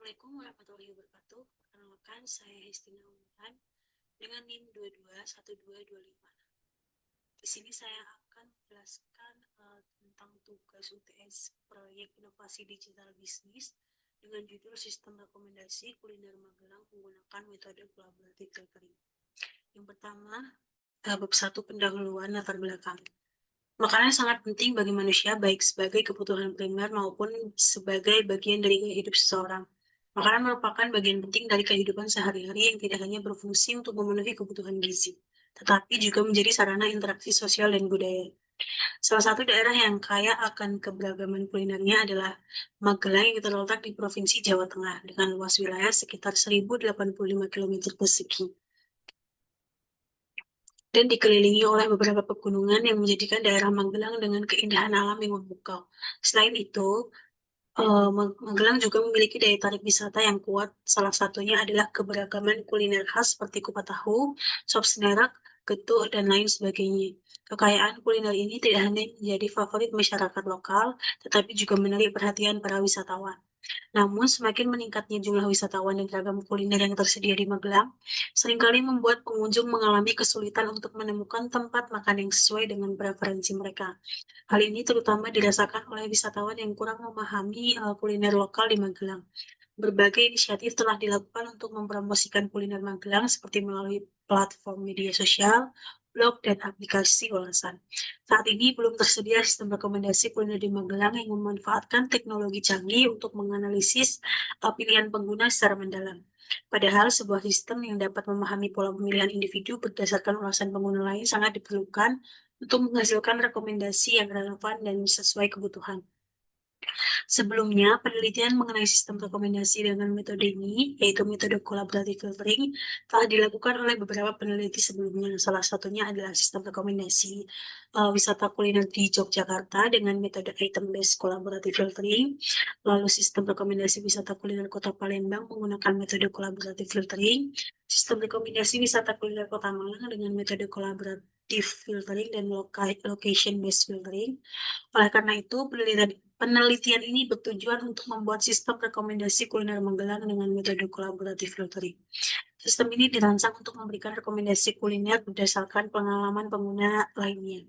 Assalamualaikum warahmatullahi wabarakatuh. Perkenalkan, saya Hestina Umran dengan NIM 221225. Di sini saya akan menjelaskan tentang tugas UTS proyek inovasi digital bisnis dengan judul Sistem Rekomendasi Kuliner Magelang menggunakan metode kolaboratif filtering. Yang pertama, bab 1 pendahuluan latar belakang. Makanan sangat penting bagi manusia, baik sebagai kebutuhan primer maupun sebagai bagian dari gaya hidup seseorang. Makanan merupakan bagian penting dari kehidupan sehari-hari yang tidak hanya berfungsi untuk memenuhi kebutuhan gizi, tetapi juga menjadi sarana interaksi sosial dan budaya. Salah satu daerah yang kaya akan keberagaman kulinernya adalah Magelang yang terletak di Provinsi Jawa Tengah dengan luas wilayah sekitar 1085 km persegi dan dikelilingi oleh beberapa pegunungan yang menjadikan daerah Magelang dengan keindahan alam yang memukau. Selain itu, Magelang juga memiliki daya tarik wisata yang kuat. Salah satunya adalah keberagaman kuliner khas seperti kupat tahu, sop senerak, getuk, dan lain sebagainya. Kekayaan kuliner ini tidak hanya menjadi favorit masyarakat lokal, tetapi juga menarik perhatian para wisatawan. Namun, semakin meningkatnya jumlah wisatawan dan ragam kuliner yang tersedia di Magelang, seringkali membuat pengunjung mengalami kesulitan untuk menemukan tempat makan yang sesuai dengan preferensi mereka. Hal ini terutama dirasakan oleh wisatawan yang kurang memahami kuliner lokal di Magelang. Berbagai inisiatif telah dilakukan untuk mempromosikan kuliner Magelang seperti melalui platform media sosial, blog, dan aplikasi ulasan. Saat ini belum tersedia sistem rekomendasi kuliner di Magelang yang memanfaatkan teknologi canggih untuk menganalisis pilihan pengguna secara mendalam. Padahal sebuah sistem yang dapat memahami pola pemilihan individu berdasarkan ulasan pengguna lain sangat diperlukan untuk menghasilkan rekomendasi yang relevan dan sesuai kebutuhan. Sebelumnya, penelitian mengenai sistem rekomendasi dengan metode ini, yaitu metode collaborative filtering, telah dilakukan oleh beberapa peneliti sebelumnya. Salah satunya adalah sistem rekomendasi wisata kuliner di Yogyakarta dengan metode item-based collaborative filtering, lalu sistem rekomendasi wisata kuliner Kota Palembang menggunakan metode collaborative filtering, sistem rekomendasi wisata kuliner Kota Malang dengan metode collaborative filtering dan location-based filtering. Oleh karena itu, penelitian ini bertujuan untuk membuat sistem rekomendasi kuliner Magelang dengan metode kolaboratif filtering. Sistem ini dirancang untuk memberikan rekomendasi kuliner berdasarkan pengalaman pengguna lainnya.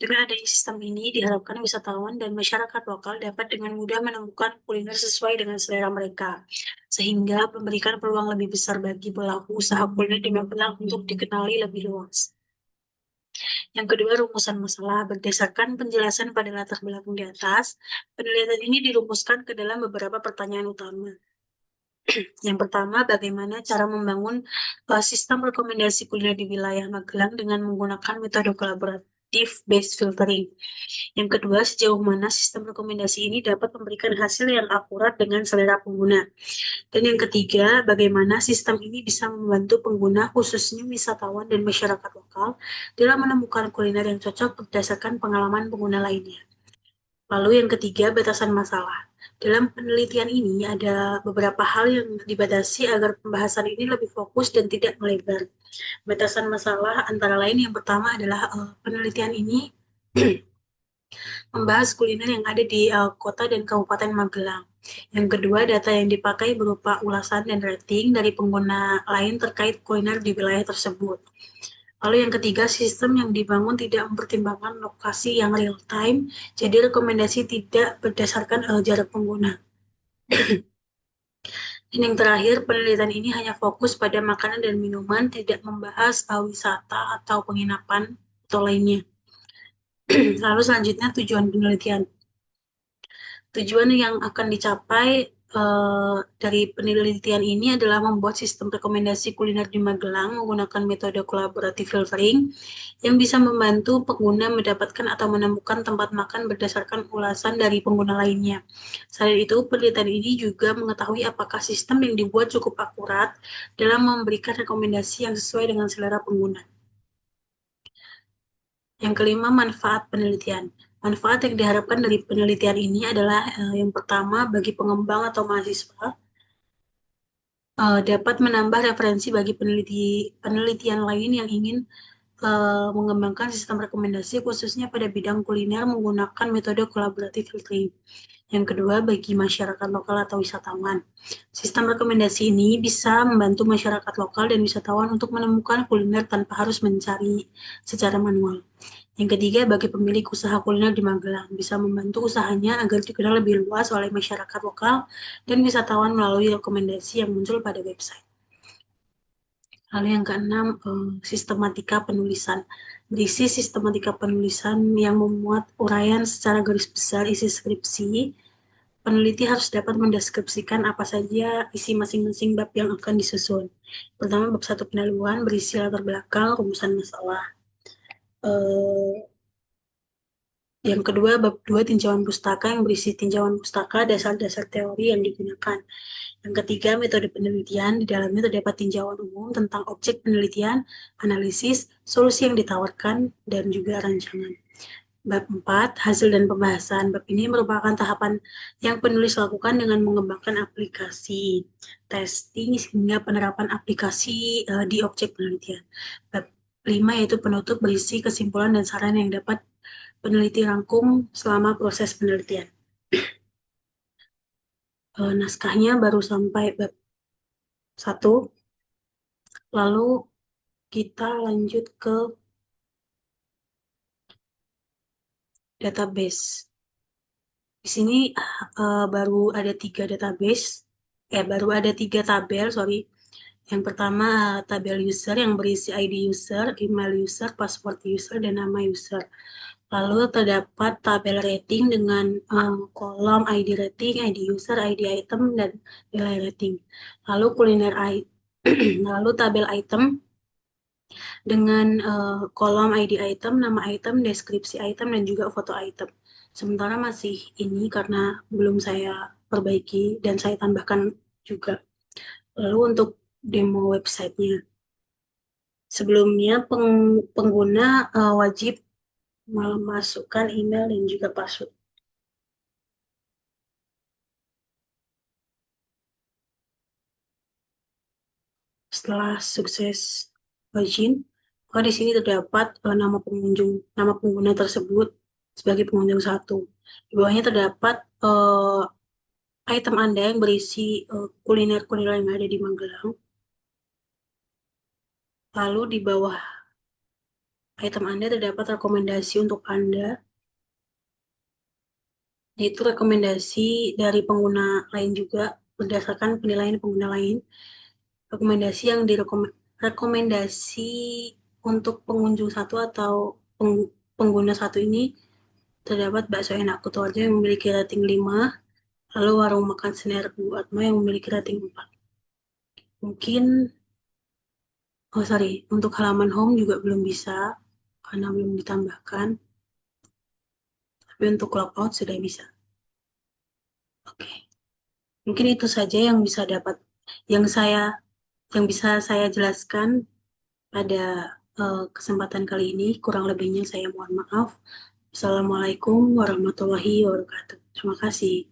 Dengan adanya sistem ini, diharapkan wisatawan dan masyarakat lokal dapat dengan mudah menemukan kuliner sesuai dengan selera mereka, sehingga memberikan peluang lebih besar bagi pelaku usaha kuliner di Magelang untuk dikenali lebih luas. Yang kedua, rumusan masalah. Berdasarkan penjelasan pada latar belakang di atas, penelitian ini dirumuskan ke dalam beberapa pertanyaan utama. Yang pertama, bagaimana cara membangun sistem rekomendasi kuliner di wilayah Magelang dengan menggunakan metode kolaboratif based filtering. Yang kedua, sejauh mana sistem rekomendasi ini dapat memberikan hasil yang akurat dengan selera pengguna. Dan yang ketiga, bagaimana sistem ini bisa membantu pengguna, khususnya wisatawan dan masyarakat lokal, dalam menemukan kuliner yang cocok berdasarkan pengalaman pengguna lainnya. Lalu yang ketiga, batasan masalah. Dalam penelitian ini ada beberapa hal yang dibatasi agar pembahasan ini lebih fokus dan tidak melebar. Batasan masalah antara lain yang pertama adalah penelitian ini membahas kuliner yang ada di kota dan Kabupaten Magelang. Yang kedua, data yang dipakai berupa ulasan dan rating dari pengguna lain terkait kuliner di wilayah tersebut. Lalu yang ketiga, sistem yang dibangun tidak mempertimbangkan lokasi yang real time, jadi rekomendasi tidak berdasarkan jarak pengguna. Dan yang terakhir, penelitian ini hanya fokus pada makanan dan minuman, tidak membahas wisata atau penginapan atau lainnya. Lalu selanjutnya tujuan penelitian. Tujuan yang akan dicapai dari penelitian ini adalah membuat sistem rekomendasi kuliner di Magelang menggunakan metode collaborative filtering yang bisa membantu pengguna mendapatkan atau menemukan tempat makan berdasarkan ulasan dari pengguna lainnya. Selain itu, penelitian ini juga mengetahui apakah sistem yang dibuat cukup akurat dalam memberikan rekomendasi yang sesuai dengan selera pengguna. Yang kelima, manfaat penelitian. Manfaat yang diharapkan dari penelitian ini adalah yang pertama, bagi pengembang atau mahasiswa, dapat menambah referensi bagi penelitian lain yang ingin mengembangkan sistem rekomendasi khususnya pada bidang kuliner menggunakan metode collaborative filtering. Yang kedua, bagi masyarakat lokal atau wisatawan. Sistem rekomendasi ini bisa membantu masyarakat lokal dan wisatawan untuk menemukan kuliner tanpa harus mencari secara manual. Yang ketiga, bagi pemilik usaha kuliner di Magelang, bisa membantu usahanya agar dikenal lebih luas oleh masyarakat lokal dan wisatawan melalui rekomendasi yang muncul pada website. Lalu yang keenam, sistematika penulisan. Berisi sistematika penulisan yang memuat uraian secara garis besar isi skripsi. Peneliti harus dapat mendeskripsikan apa saja isi masing-masing bab yang akan disusun. Pertama, bab 1 pendahuluan berisi latar belakang, rumusan masalah. Yang kedua, bab 2 tinjauan pustaka yang berisi tinjauan pustaka, dasar-dasar teori yang digunakan. Yang ketiga, metode penelitian. Di dalamnya terdapat tinjauan umum tentang objek penelitian, analisis, solusi yang ditawarkan, dan juga rancangan. Bab 4, hasil dan pembahasan. Bab ini merupakan tahapan yang penulis lakukan dengan mengembangkan aplikasi, testing, hingga penerapan aplikasi di objek penelitian. Bab 5 yaitu penutup berisi kesimpulan dan saran yang dapat peneliti rangkum selama proses penelitian. Naskahnya baru sampai bab 1, lalu kita lanjut ke database. Di sini baru ada 3 database, baru ada 3 tabel, sorry. Yang pertama tabel user yang berisi ID user, email user, password user, dan nama user. Lalu terdapat tabel rating dengan kolom ID rating, ID user, ID item, dan nilai rating. Lalu kuliner lalu tabel item dengan kolom ID item, nama item, deskripsi item, dan juga foto item. Sementara masih ini karena belum saya perbaiki dan saya tambahkan juga. Lalu untuk demo websitenya. Sebelumnya pengguna wajib memasukkan email dan juga password. Setelah sukses login, maka di sini terdapat nama pengguna tersebut sebagai pengunjung 1. Di bawahnya terdapat item Anda yang berisi kuliner-kuliner yang ada di Magelang. Lalu di bawah item Anda terdapat rekomendasi untuk Anda, yaitu rekomendasi dari pengguna lain juga berdasarkan penilaian pengguna lain. Rekomendasi yang rekomendasi untuk pengunjung 1 atau pengguna 1 ini terdapat bakso enak Kutoarjo yang memiliki rating 5, lalu warung makan Senar Bu Atma yang memiliki rating 4. Mungkin, untuk halaman home juga belum bisa karena belum ditambahkan, tapi untuk logout sudah bisa. Oke, mungkin itu saja yang yang bisa saya jelaskan pada kesempatan kali ini. Kurang lebihnya saya mohon maaf. Assalamualaikum warahmatullahi wabarakatuh. Terima kasih.